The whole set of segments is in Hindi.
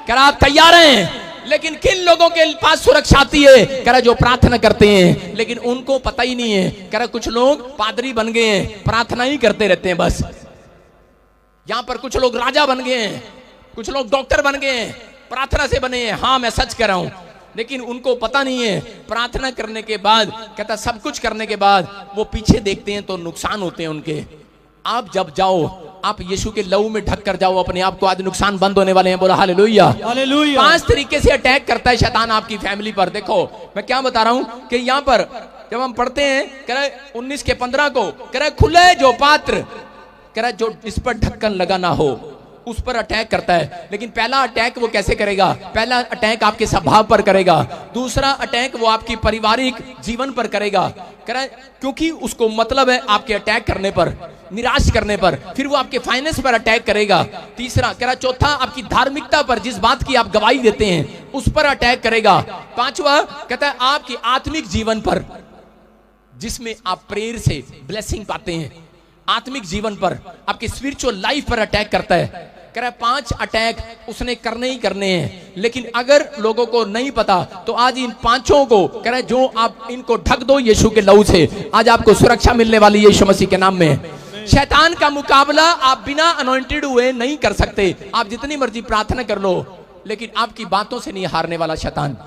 कह रहा आप तैयार हैं? लेकिन किन लोगों के पास सुरक्षा आती है? कह रहा जो प्रार्थना करते हैं, लेकिन उनको पता ही नहीं है। कह रहा कुछ लोग पादरी बन गए हैं, प्रार्थना ही करते रहते हैं बस। यहां पर कुछ लोग राजा बन गए हैं, कुछ लोग डॉक्टर बन गए हैं, प्रार्थना से बने हैं। हाँ मैं सच कह रहा हूं, लेकिन उनको पता नहीं है प्रार्थना करने के बाद, कहता सब कुछ करने के बाद वो पीछे देखते हैं तो नुकसान होते हैं उनके। आप जब जाओ, आप यीशु के लहू में ढक कर जाओ अपने आप को, आज नुकसान बंद होने वाले हैं। बोला हालेलुया, हालेलुया। 5 तरीके से अटैक करता है शैतान आपकी फैमिली पर। देखो मैं क्या बता रहा हूं कि यहां पर जब हम पढ़ते हैं, कह रहा 19 के 15 को, कह रहा खुले जो पात्र, कह रहा जो इस पर ढक्कन लगा ना हो, उस पर अटैक करता है। लेकिन पहला अटैक वो कैसे करेगा? पहला अटैक आपके स्वभाव पर करेगा, दूसरा अटैक वो आपकी पारिवारिक जीवन पर करेगा। कह रहा क्योंकि उसको मतलब है आपके अटैक करने पर, निराश करने पर। फिर वो आपके फाइनेंस पर अटैक करेगा। तीसरा कह रहा चौथा आपकी धार्मिकता पर, जिस बात की आप गवाही देते हैं उस पर अटैक करेगा। पांचवा कहता है आपकी आत्मिक जीवन पर, जिसमें आप प्रेयर से ब्लेसिंग पाते हैं, आत्मिक जीवन पर, आपकी स्पिरिचुअल लाइफ पर अटैक करता है। कह रहा 5 अटैक उसने करने ही करने हैं। लेकिन अगर लोगों को नहीं पता तो आज इन 5 को कह रहा जो आप इनको ढक दो यीशु के लहू से, आज आपको सुरक्षा मिलने वाली है यीशु मसीह के नाम में। शैतान का मुकाबला आप बिना अनॉइंटेड हुए नहीं कर सकते। आप जितनी मर्जी प्रार्थना कर लो, लेकिन आपकी बातों से नहीं हारने वाला शैतान।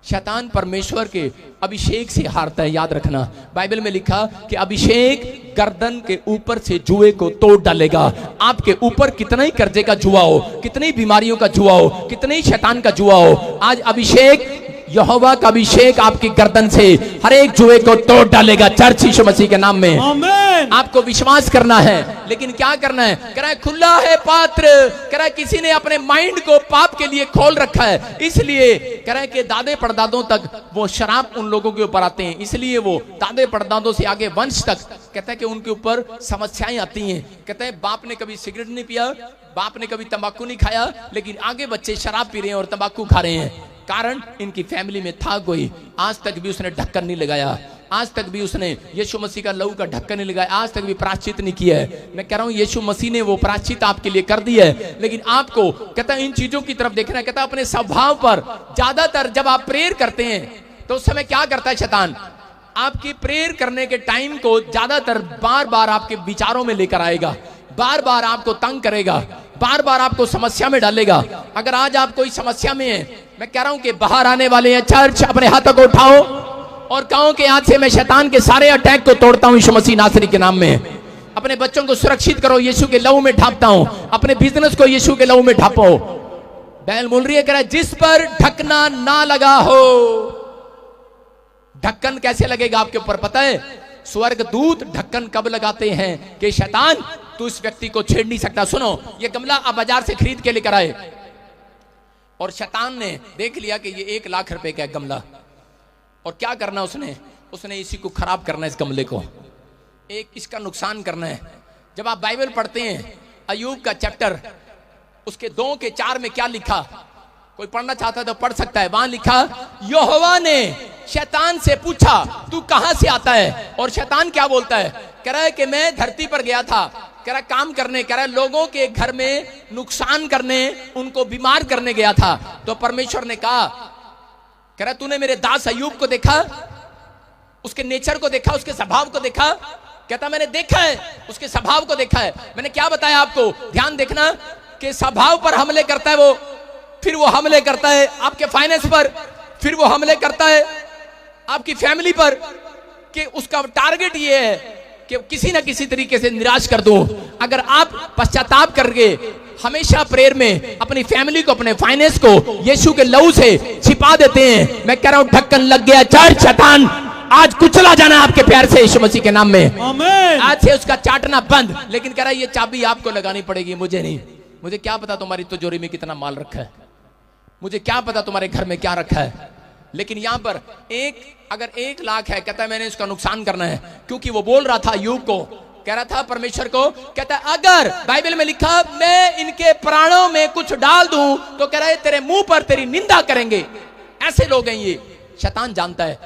शैतान परमेश्वर के अभिषेक से हारता है, याद रखना। बाइबल में लिखा कि अभिषेक गर्दन के ऊपर से जुए को तोड़ डालेगा। आपके ऊपर कितना ही कर्जे का जुआ हो, कितनी बीमारियों का जुआ हो, कितने ही शैतान का जुआ हो, आज अभिषेक, यहोवा का अभिषेक आपकी गर्दन से हर एक जुए को तोड़ डालेगा, चर्च यीशु मसीह के नाम में। आमीन। आपको विश्वास करना है, लेकिन क्या करना है? कह रहा है खुला है पात्र। कह रहा है किसी ने अपने माइंड को पाप के लिए खोल रखा है, इसलिए कह रहा है कि दादे परदादों तक वो शराब उन लोगों के ऊपर आते हैं, इसलिए वो दादे परदादों से आगे वंश तक कहता है कि उनके ऊपर समस्याएं आती हैं। कहता है बाप ने कभी सिगरेट नहीं पिया, बाप ने कभी तंबाकू नहीं खाया, लेकिन आगे बच्चे शराब पी रहे हैं और तंबाकू खा रहे हैं। कारण इनकी फैमिली में था कोई, आज तक भी उसने ढक्कन नहीं लगाया, आज तक भी उसने यीशु मसीह का लहू का ढक्कन नहीं लगाया, आज तक भी प्रायश्चित नहीं किया है। मैं कह रहा हूं यीशु मसीह ने वो प्रायश्चित आपके लिए कर दिया है, लेकिन आपको कहता है इन चीजों की तरफ देखना है। कहता है अपने स्वभाव पर, ज्यादातर जब आप प्रेयर करते हैं तो उस समय क्या करता है शैतान? आपकी प्रेयर करने के टाइम को ज्यादातर बार बार आपके विचारों में लेकर आएगा, बार बार आपको तंग करेगा, बार बार आपको समस्या में डालेगा। अगर आज आप कोई समस्या में है, मैं कह रहा हूं कि बाहर आने वाले हैं चर्च, अपने हाथों को उठाओ और कहो कि आज से मैं शैतान के सारे अटैक को तोड़ता हूं यीशु मसीह नासरी के नाम में। अपने बच्चों को सुरक्षित करो, यीशु के लहू में ढापता हूं। अपने बिजनेस को यीशु के लहू में ढापो। बैल बोल रही है, कह रहा है जिस पर ढकना ना लगा हो। ढक्कन कैसे लगेगा आपके ऊपर पता है? स्वर्ग दूत ढक्कन कब लगाते हैं कि शैतान तू इस व्यक्ति को छेड़ नहीं सकता। सुनो, ये गमला आप बाजार से खरीद के लेकर आए और शैतान ने देख लिया कि ये 1 लाख रुपए का है गमला, और क्या करना उसने इसी को खराब करना है, इस गमले को एक इसका नुकसान करना है। जब आप बाइबल पढ़ते हैं अय्यूब का चैप्टर, उसके 2 के 4 में क्या लिखा? कोई पढ़ना चाहता है तो पढ़ सकता है। वहां लिखा यहोवा ने शैतान से पूछा तू कहां से आता है? और शैतान क्या बोलता है? कह रहा है कि मैं धरती पर गया था, कह रहा काम करने, कह रहा लोगों के घर में नुकसान करने, उनको बीमार करने गया था। तो परमेश्वर ने कहा, कह रहा तूने मेरे दास अय्यूब को देखा, उसके नेचर को देखा, उसके स्वभाव को देखा? कहता मैंने देखा है, उसके स्वभाव को देखा है। मैंने क्या बताया आपको? ध्यान देखना कि स्वभाव पर हमले करता है वो, फिर वो हमले करता है आपके फाइनेंस पर, फिर वो हमले करता है आपकी फैमिली पर, कि उसका टारगेट ये है कि किसी ना किसी तरीके से निराश कर दूं। अगर आप पश्चाताप करके हमेशा प्रेयर में अपनी फैमिली को, अपने फाइनेंस को यीशु के लहू से छिपा देते हैं, मैं कह रहा हूं ढक्कन लग गया। चर्च शैतान आज कुचला जाना आपके प्यार से यीशु मसीह के नाम में। आमीन। आज से उसका चाटना बंद। लेकिन कह रहा है ये चाबी आपको लगानी पड़ेगी, मुझे नहीं। मुझे क्या पता तुम्हारी तिजोरी में कितना माल रखा है, मुझे क्या पता तुम्हारे घर में क्या रखा है। लेकिन यहां पर अगर 1 लाख है, कहता है मैंने इसका नुकसान करना है, क्योंकि वो बोल रहा था अय्यूब को, कह रहा था परमेश्वर को, कहता है अगर बाइबल में लिखा मैं इनके प्राणों में कुछ डाल दूं तो कह रहा है तेरे मुंह पर तेरी निंदा करेंगे। ऐसे लोग हैं ये। शैतान जानता है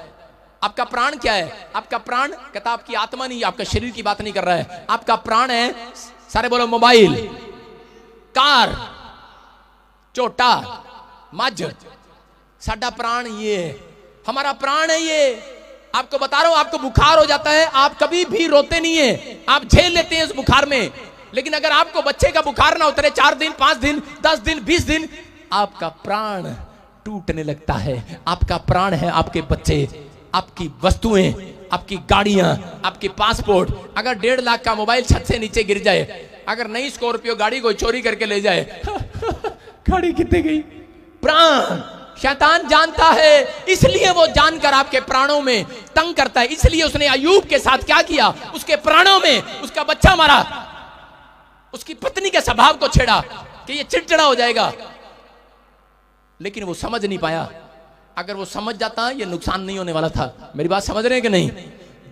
आपका प्राण क्या है। आपका प्राण, कहता आपकी आत्मा नहीं, आपका शरीर की बात नहीं कर रहा है। आपका प्राण है, सारे बोलो मोबाइल, कार, झोटा, मझ, साडा प्राण ये है, हमारा प्राण है ये। आपको बता रहा हूं, आपको बुखार हो जाता है, आप कभी भी रोते नहीं है, आप झेल लेते हैं उस बुखार में। लेकिन अगर आपको बच्चे का बुखार ना उतरे 4 दिन, 5 दिन, 10 दिन, 20 दिन, आपका प्राण टूटने लगता है। आपका प्राण है आपके बच्चे, आपकी वस्तुएं, आपकी गाड़ियां, आपके पासपोर्ट। अगर 1.5 लाख का मोबाइल छत से नीचे गिर जाए, अगर नई स्कॉर्पियो गाड़ी को चोरी करके ले जाए गाड़ी कितने गई? प्राण। शैतान जानता है, इसलिए वो जानकर आपके प्राणों में तंग करता है। इसलिए उसने अय्यूब के साथ क्या किया, उसके प्राणों में उसका बच्चा मारा, उसकी पत्नी के स्वभाव को छेड़ा कि ये चिड़चिड़ा हो जाएगा। लेकिन वो समझ नहीं पाया। अगर वो समझ जाता ये नुकसान नहीं होने वाला था। मेरी बात समझ रहे हैं कि नहीं?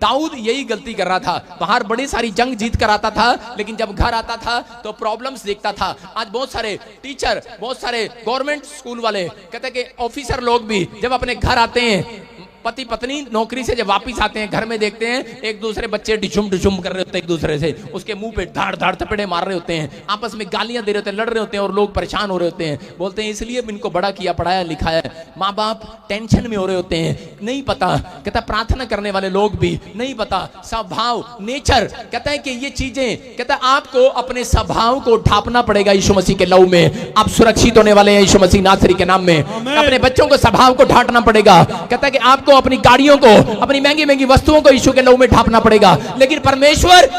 दाऊद यही गलती कर रहा था। बाहर बड़ी सारी जंग जीत कर आता था, लेकिन जब घर आता था तो प्रॉब्लम्स देखता था। आज बहुत सारे टीचर, बहुत सारे गवर्नमेंट स्कूल वाले, कहते कि ऑफिसर लोग भी जब अपने घर आते हैं, पति पत्नी नौकरी से जब वापिस आते हैं, घर में देखते हैं एक दूसरे बच्चे डिशुम डिशुम कर रहे होते हैं एक दूसरे से, उसके मुंह पे धाड़ धाड़ थपेड़े मार रहे होते हैं, आपस में गालियां दे रहे होते हैं, लड़ रहे होते हैं, और लोग परेशान हो रहे होते हैं। बोलते हैं इसलिए इनको बड़ा किया, पढ़ाया लिखाया। माँ बाप टेंशन में हो रहे होते हैं, नहीं पता। कहता प्रार्थना करने वाले लोग भी नहीं पता, स्वभाव, नेचर। कहता है कि ये चीजें, कहता है आपको अपने स्वभाव को ढापना पड़ेगा यीशु मसीह के लहू में। आप सुरक्षित होने वाले हैं यीशु मसीह नासरी के नाम में। अपने बच्चों को स्वभाव को ढांटना पड़ेगा। कहता है कि आपको अपनी गाड़ियों को, अपनी महंगी महंगी वस्तुओं को यीशु के लहू में ढांपना पड़ेगा। लेकिन परमेश्वर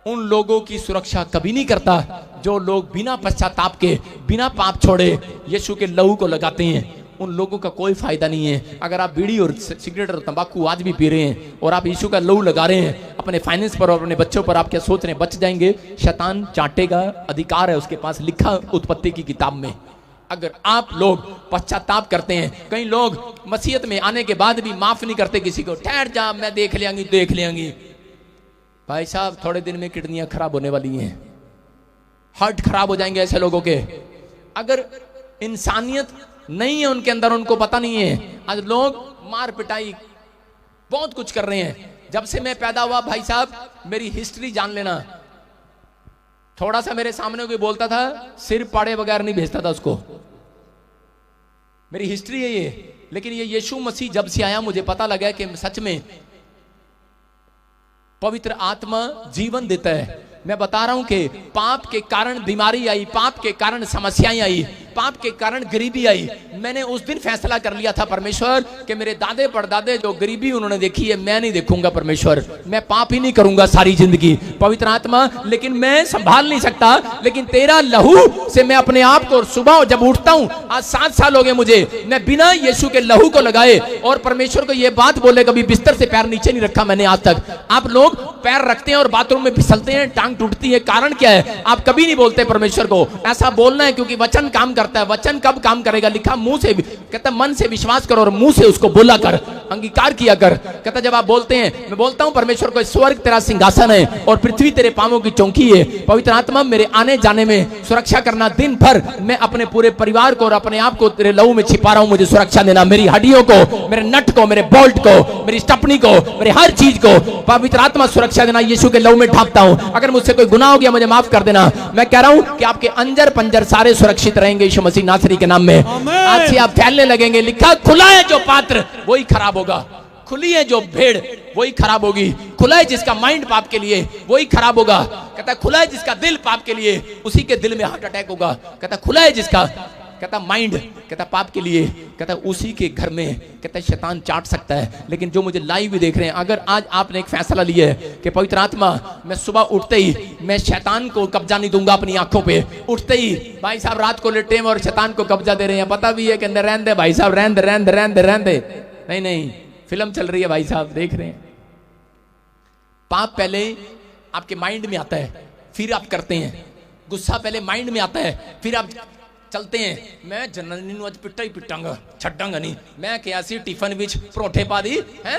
उन लोगों की सुरक्षा कभी नहीं करता जो लोग बिना पश्चाताप के, बिना पाप छोड़े यीशु के लहू को लगाते हैं। उन लोगों का कोई फायदा नहीं है। अगर आप बीड़ी और सिगरेट और तंबाकू आज भी पी रहे हैं और आप यीशु का लहू लगा रहे हैं अपने फाइनेंस पर और अपने बच्चों पर, आप क्या सोच रहे हैं बच जाएंगे? शैतान चाटेगा, अधिकार है उसके पास, लिखा उत्पत्ति की किताब में। अगर आप लोग पश्चाताप करते हैं, कई लोग मसीहत में आने के बाद भी माफ नहीं करते किसी को, ठहर जा मैं देख लेंगी देख लेंगी। भाई साहब थोड़े दिन में किडनियां खराब होने वाली हैं, हार्ट खराब हो जाएंगे ऐसे लोगों के। अगर इंसानियत नहीं है उनके अंदर, उनको पता नहीं है। आज लोग मार पिटाई बहुत कुछ कर रहे हैं। जब से मैं पैदा हुआ भाई साहब, मेरी हिस्ट्री जान लेना, थोड़ा सा मेरे सामने कोई बोलता था, सिर पाड़े बगैर नहीं भेजता था उसको। मेरी हिस्ट्री है ये। लेकिन ये यीशु मसीह जब से आया, मुझे पता लगा कि सच में पवित्र आत्मा जीवन देता है। मैं बता रहा हूं कि पाप के कारण बीमारी आई, पाप के कारण समस्याएं आई, पाप के कारण गरीबी आई। मैंने उस दिन फैसला कर लिया था परमेश्वर कि मेरे दादे परदादे जो गरीबी उन्होंने देखी है, मैं नहीं देखूंगा परमेश्वर। मैं पाप ही नहीं करूंगा सारी जिंदगी। पवित्र आत्मा, लेकिन मैं संभाल नहीं सकता, लेकिन तेरा लहू से मैं अपने आप को, सुबह जब उठता हूं, आज 7 साल हो गए मुझे, मैं बिना यीशु के लहू को लगाए और परमेश्वर को यह बात बोले, कभी बिस्तर से पैर नीचे नहीं रखा मैंने आज तक। आप लोग पैर रखते हैं और बाथरूम में फिसलते हैं, टांग टूटती है। कारण क्या है? आप कभी नहीं बोलते परमेश्वर को। ऐसा बोलना है क्योंकि वचन काम करता है। वचन कब काम करेगा? लिखा मुंह से, कहता मन से विश्वास करो और मुंह से उसको बोला कर, अंगीकार किया कर। कहता जब आप बोलते हैं, मैं बोलता हूं परमेश्वर को, स्वर्ग तेरा सिंहासन है और पृथ्वी तेरे पांवों की चौकी है। पवित्र आत्मा मेरे आने जाने में सुरक्षा करना। दिन भर मैं अपने पूरे परिवार को और अपने आप को तेरे लहू में छिपा रहा हूं, मुझे सुरक्षा देना। मेरी हड्डियों को, मेरे नट को, मेरे बोल्ट को, मेरी स्टपनी को, मेरे हर चीज को पवित्र आत्मा सुरक्षा देना। यीशु के लहू में ढांपता हूं। अगर मुझसे कोई गुनाह हो गया मुझे माफ कर देना। मैं कह रहा हूं कि आपके अंजर पंजर सारे सुरक्षित रहेंगे यीशु मसीह नासरी के नाम में। आज से आप फैलने लगेंगे। लिखा खुला है जो पात्र वही खराब होगा, खुली है जो भेड़ वही खराब होगी। खुला है जिसका माइंड पाप के लिए वही खराब होगा। कहता खुला है जिसका दिल पाप के लिए, उसी के दिल में हार्ट अटैक होगा। कहता खुला है जिसका, कहता माइंड, कहता पाप के लिए, कहता उसी के घर में, कहता शैतान चाट सकता है। लेकिन जो मुझे लाइव भी देख रहे हैं, अगर आज आपने एक फैसला लिया है कि पवित्र आत्मा, मैं सुबह उठते ही मैं शैतान को कब्जा नहीं दूंगा अपनी आंखों पे। उठते ही भाई साहब रात को लेटे हैं और शैतान को कब्जा दे रहे हैं, पता भी है कि अंदर रहने दे भाई साहब, रहने दे रहने दे रहने दे रहने दे। नहीं नहीं, फिल्म चल रही है भाई साहब, देख रहे हैं। पाप पहले आपके माइंड में आता है, फिर आप करते हैं। गुस्सा पहले माइंड में आता है, फिर आप चलते हैं। मैं जननी नूं अज पिट्टा ही पिटांगा, छड्डांगा नहीं। मैं क्या सी टिफन विच परोठे पा दी है,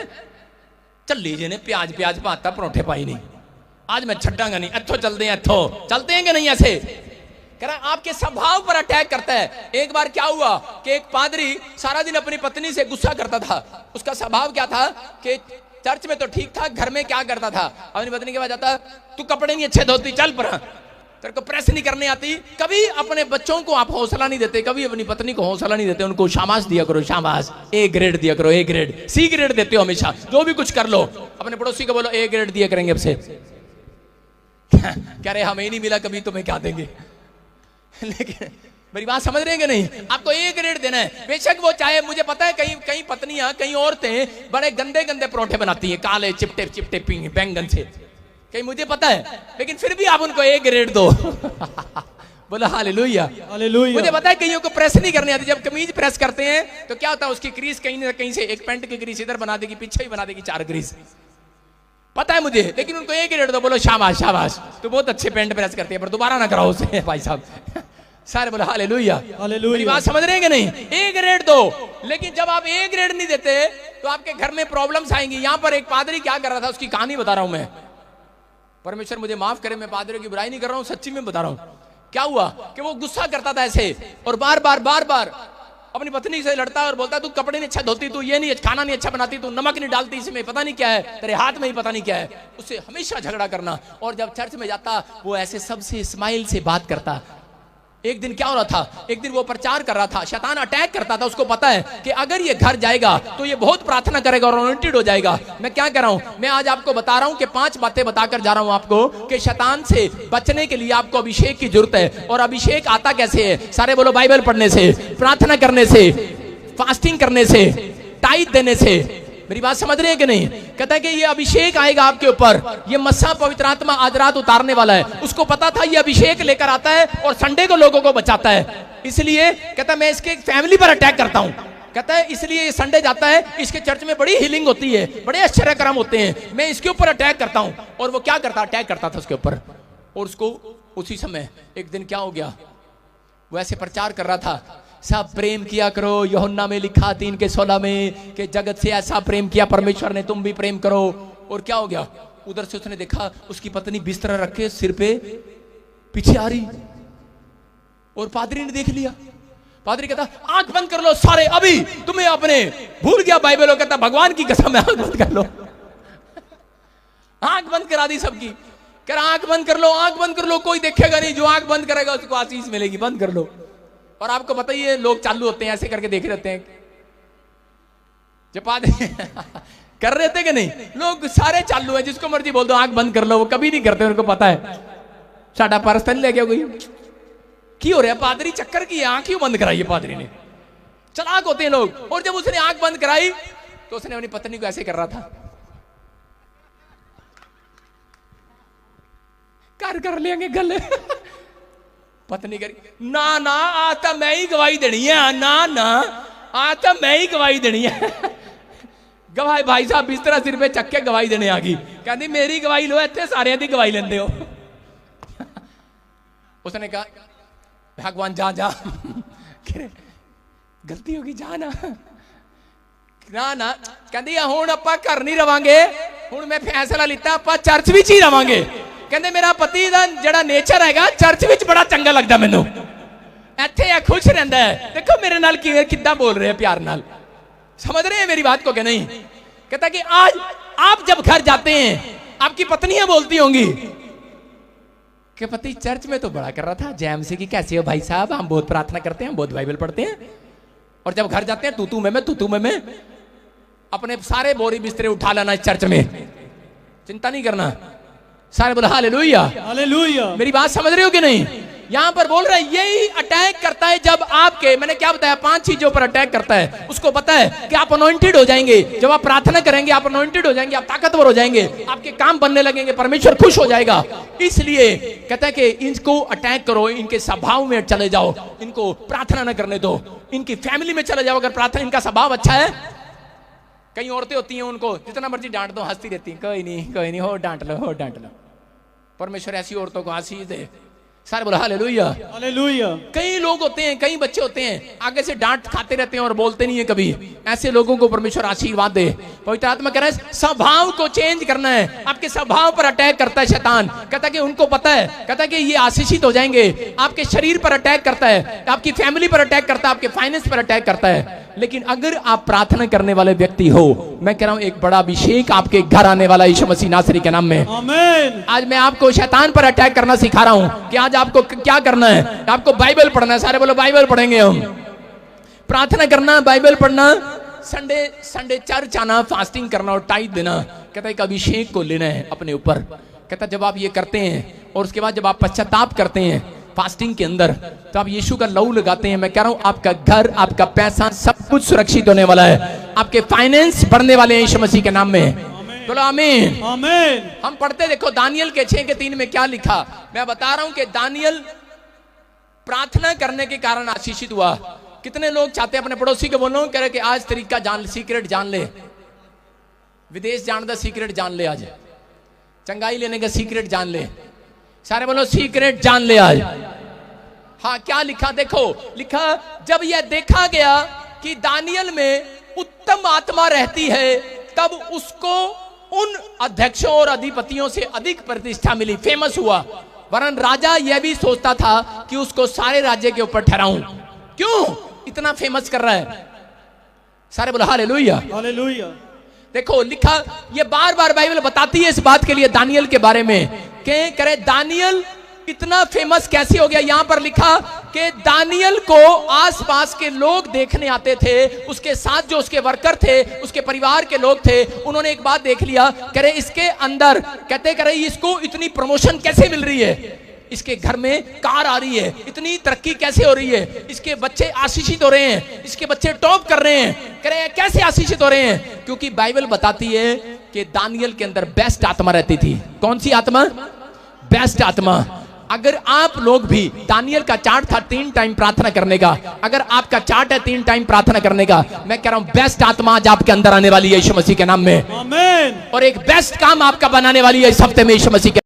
चली जी ने प्याज प्याज पाता, परोठे पाई नहीं, आज मैं छड्डांगा नहीं। इथों चलते हैं, इथों चलते हैं कि नहीं? ऐसे कह रहा आपके स्वभाव पर अटैक करता है। एक बार क्या हुआ कि एक पादरी सारा दिन अपनी पत्नी से गुस्सा करता था। उसका स्वभाव क्या था कि चर्च में तो ठीक था, घर में क्या करता था, अपनी पत्नी के पास जाता, तू कपड़े नहीं अच्छे धोती, चल पर तेरे को प्रेस नहीं करने आती, कभी अपने बच्चों को आप हौसला नहीं देते, कभी अपनी पत्नी को हौसला नहीं देते, उनको शाबाश दिया करो, शाबाश, ए ग्रेड दिया करो, ए ग्रेड, सी ग्रेड देते हो हमेशा, जो भी कुछ कर लो अपने पड़ोसी को बोलो ए ग्रेड दिया करेंगे अब से। कह रहे हमें नहीं मिला कभी, तुम्हें क्या देंगे। लेकिन मेरी बात समझ रहे हैं कि नहीं, आपको ए ग्रेड देना है। बेशक वो चाहे, मुझे पता है कई कई पत्नियां, कई औरतें बड़े गंदे गंदे परोठे बनाती हैं, काले चिपटे चिपटे बैंगन से, कहीं मुझे पता है, लेकिन फिर भी आप उनको ए ग्रेड दो। बोला हालेलुया, हालेलुया। मुझे पता है कईयों को प्रेस नहीं करनी आती, जब कमीज प्रेस करते हैं तो क्या होता है, उसकी क्रीज कहीं ना कहीं से, एक पैंट की क्रीज इधर बना देगी, पीछे ही बना देगी 4 क्रीज, पता है मुझे, लेकिन उनको ए ग्रेड दो, बोलो शाबाश शाबाश, तो बहुत अच्छे पैंट प्रेस करती है, पर दोबारा ना कराओ उसे भाई साहब। सारे बोलो हालेलुया, हालेलुया। मेरी बात समझ रहे हैं कि नहीं, ए ग्रेड दो। लेकिन जब आप ए ग्रेड नहीं देते तो आपके घर में प्रॉब्लम्स आएंगी। यहां पर एक पादरी क्या कर रहा था, उसकी कहानी बता रहा हूं मैं, परमेश्वर मुझे माफ करे, मैं पादरियों की बुराई नहीं कर रहा हूं, सच्ची में बता रहा हूं। क्या हुआ कि वो गुस्सा करता था ऐसे, और बार बार अपनी पत्नी से लड़ता और बोलता तू कपड़े नहीं अच्छा धोती, तू ये नहीं, खाना नहीं अच्छा बनाती, तू नमक नहीं डालती, इसमें पता नहीं क्या है, तेरे हाथ में ही पता नहीं क्या है, उससे हमेशा झगड़ा करना। और जब चर्च में जाता वो ऐसे सबसे स्माइल से बात करता। एक दिन क्या हो रहा था, एक दिन वो प्रचार कर रहा था, शैतान अटैक करता था, उसको पता है कि अगर ये घर जाएगा तो ये बहुत प्रार्थना करेगा और अनॉइंटेड हो जाएगा। मैं क्या कर रहा हूं, मैं आज आपको बता रहा हूं कि 5 बातें बताकर जा रहा हूं आपको कि शैतान से बचने के लिए आपको अभिषेक की जरूरत है। और अभिषेक आता कैसे है, सारे बोलो बाइबल पढ़ने से, प्रार्थना करने से, फास्टिंग करने से, टाइट देने से। मेरी बात समझ रहे हैं कि नहीं, कहता है कि ये अभिषेक आएगा आपके ऊपर, ये मस्सा पवित्र आत्मा आज रात उतारने वाला है। उसको पता था ये अभिषेक लेकर आता है और संडे को लोगों को बचाता है, इसलिए कहता है मैं इसके फैमिली पर अटैक करता हूं। कहता है इसलिए ये संडे जाता है, इसके चर्च में बड़ी हीलिंग होती है, बड़े आश्चर्य कर्म होते हैं, मैं इसके ऊपर अटैक करता हूं। और वो क्या करता, अटैक करता था उसके ऊपर। और उसको उसी समय एक दिन क्या हो गया, वो ऐसे प्रचार कर रहा था, सब प्रेम किया करो, यूहन्ना में लिखा 3:16 में कि जगत से ऐसा प्रेम किया परमेश्वर ने, तुम भी प्रेम करो। और क्या हो गया, उधर से उसने देखा उसकी पत्नी बिस्तर रख के सिर पे पीछे आ रही, और पादरी ने देख लिया। पादरी कहता आंख बंद कर लो सारे, अभी तुम्हें अपने भूल गया बाइबल, कहता भगवान की कसम है आंख बंद कर लो। आंख बंद करा दी सबकी, कह आंख बंद कर लो, आंख बंद कर लो, कोई देखेगा नहीं, जो आंख बंद करेगा उसको आशीष मिलेगी, बंद कर लो। और आपको पता ही है लोग चालू होते हैं ऐसे करके देख रहते हैं, जब पादरी कर रहे थे कि नहीं, लोग सारे चालू है, जिसको मर्जी बोल दो आंख बंद कर लो, वो कभी नहीं करते, उनको पता है साडा परस्तन ले गया कोई की हो रहा है, पादरी चक्कर की आंख क्यों बंद कराई है पादरी ने, चलाक होते हैं लोग। और जब उसने आंख बंद कराई तो उसने अपनी पत्नी को ऐसे कर रहा था, कर लेंगे गले। पत्नी करी ना ना, आज तो मैं ही गवाही देनी है, ना ना आज तो मैं ही गवाही देनी है। गवाही भाई साहब बिस्तरा सिर पे चक के गवाही देने आ गई, कहती मेरी गवाही लो, इतने सारे की गवाही लेंदे हो। उसने कहा भगवान जा जा, गलती होगी जा ना, ना ना कहती हुण आपां घर नहीं रवांगे, हुण मैं फैसला लिता आपां चर्च विच ही रवांगे। कहते मेरा पति का जड़ा नेचर है चर्च विच बड़ा चंगा लगता मैनू, इत्थे खुश रहता है, देखो मेरे नाल किद्दां बोल रहे हैं प्यार नाल, समझ रहे हैं मेरी बात को कि नहीं। कहता कि आज आप जब घर जाते हैं आपकी पत्नियां बोलती होंगी कि पति चर्च में तो बड़ा कर रहा था, जैमसी की कैसे हो भाई साहब, हम बहुत प्रार्थना करते हैं, हम बहुत बाइबल पढ़ते हैं, और जब घर जाते हैं तू में अपने सारे बोरी बिस्तरे उठा लेना चर्च में, चिंता नहीं करना। सारे बोला हालेलुया, हालेलुया। मेरी बात समझ रहे हो कि नहीं, यहां पर बोल रहा है यही अटैक करता है जब आपके, मैंने क्या बताया 5 चीजों पर अटैक करता है। उसको पता है कि आप अनॉइंटेड हो जाएंगे, जब आप प्रार्थना करेंगे आप अनॉइंटेड हो जाएंगे, आप ताकतवर हो जाएंगे, आपके काम बनने लगेंगे, परमेश्वर खुश हो जाएगा। इसलिए कहता है कि इनको अटैक करो, इनके स्वभाव में चले जाओ, इनको प्रार्थना न करने दो, इनकी फैमिली में चले जाओ। अगर प्रार्थना, इनका स्वभाव अच्छा है, कई औरतें होती हैं उनको जितना मर्जी डांट दो हंसती रहती हैं, कोई नहीं हो डांट लो। परमेश्वर ऐसी औरतों को आशीष दे। सारे बोला हालेलुया, हालेलुया। कई लोग होते हैं, कई बच्चे होते हैं आगे से डांट खाते रहते हैं और बोलते नहीं है कभी। ऐसे लोगों को परमेश्वर आशीर्वाद दे। पवित्र आत्मा कह रहा है स्वभाव को चेंज करना है। आपके स्वभाव पर अटैक करता है शैतान, कहता है कि उनको पता है, कहता है कि ये आशीषित हो जाएंगे। आपके शरीर पर अटैक करता है, आपकी फैमिली पर अटैक करता है, आपके फाइनेंस पर अटैक करता है। लेकिन अगर आप प्रार्थना करने वाले व्यक्ति हो, मैं कह रहा हूं एक बड़ा अभिषेक आपके घर आने वाला यीशु मसीह नासरी के नाम में। आमीन। आज मैं आपको शैतान पर अटैक करना सिखा रहा हूं कि आज आपको क्या करना है। आपको बाइबल पढ़ना है। सारे बोलो बाइबल पढ़ेंगे हम। प्रार्थना करना, बाइबल पढ़ना, संडे चर्च आना, फास्टिंग करना और टाइट देना। कहता है एक अभिषेक को लेना है अपने ऊपर। कहता जब आप ये करते हैं और उसके बाद जब आप पश्चाताप करते हैं फास्टिंग के अंदर, तो आप यीशु का लहू लगाते हैं। मैं कह रहा हूं आपका घर, आपका पैसा, सब कुछ सुरक्षित होने वाला है। आपके फाइनेंस बढ़ने वाले हैं यीशु मसीह के नाम में। बोलो आमीन। आमीन। हम पढ़ते देखो दानियल के 6:3 में क्या लिखा। मैं बता रहा हूं कि दानियल प्रार्थना करने के कारण आशीषित हुआ। कितने लोग चाहते हैं अपने पड़ोसी को बोलो, कह रहे कि आज तरीका जान, सीक्रेट जान ले, विदेश जाने का सीक्रेट जान ले, आज चंगाई लेने का सीक्रेट जान ले। सारे बोलो सीक्रेट जान ले आज। हाँ, क्या लिखा देखो, लिखा जब यह देखा गया कि दानियल में उत्तम आत्मा रहती है, तब उसको उन अध्यक्षों और अधिपतियों से अधिक प्रतिष्ठा मिली, फेमस हुआ। वरन राजा यह भी सोचता था कि उसको सारे राज्य के ऊपर ठहराऊं। क्यों इतना फेमस कर रहा है? सारे बोलो हालेलुया। हालेलुया। देखो लिखा, ये बार बार बाइबल बताती है इस बात के लिए दानियल के बारे में, कि करे दानियल इतना फेमस कैसे हो गया। यहां पर लिखा कि दानियल को आसपास के लोग देखने आते थे, उसके साथ जो उसके वर्कर थे, उसके परिवार के लोग थे, उन्होंने एक बात देख लिया, करे इसके अंदर, कहते करे इसको इतनी प्रमोशन कैसे मिल रही है, इसके घर में कार आ रही है, इतनी तरक्की कैसे हो रही है, इसके बच्चे आशीषित हो रहे हैं, इसके बच्चे टॉप कर रहे हैं। कह रहे हैं कैसे आशीषित हो रहे हैं? क्योंकि बाइबल बताती है कि दानियल के अंदर बेस्ट आत्मा रहती थी। कौन सी आत्मा? बेस्ट आत्मा। अगर आप लोग भी, दानियल का चार्ट था 3 टाइम प्रार्थना करने का, अगर आपका चार्ट है 3 टाइम प्रार्थना करने का, मैं कह रहा हूं बेस्ट आत्मा आज आपके अंदर आने वाली है यीशु मसीह के नाम में। आमीन। और एक बेस्ट काम आपका बनाने वाली है इस हफ्ते में यीशु मसीह के